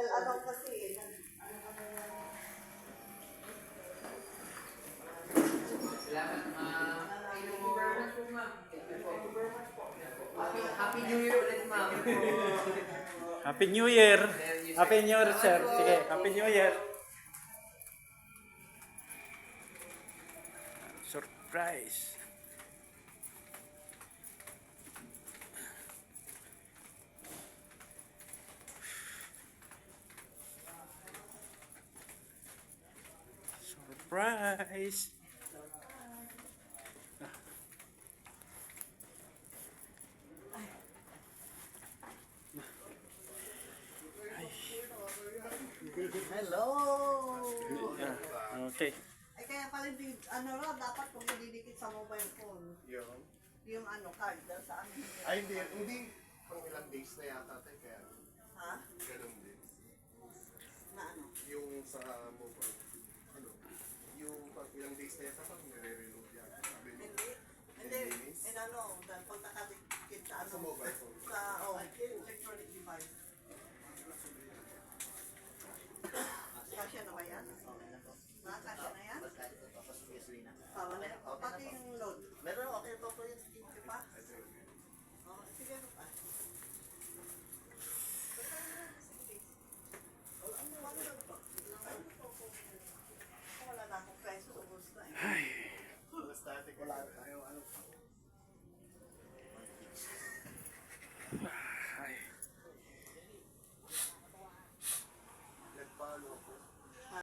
Well, ano kasi, Salamat, ma'am. Thank you very much po, ma'am. Thank you very much po. Happy New Year ulit, ma'am. Happy New Year! Happy New Year, sir. Sige, Happy New Year. Surprise! Surprise! hello! Okay. Ay, kaya pala, ano raw, dapat kung didikit sa mobile phone. Yun. Yung ano, card sa amin. Ay, hindi. Hindi. Pang ilang days na yata tayo kaya.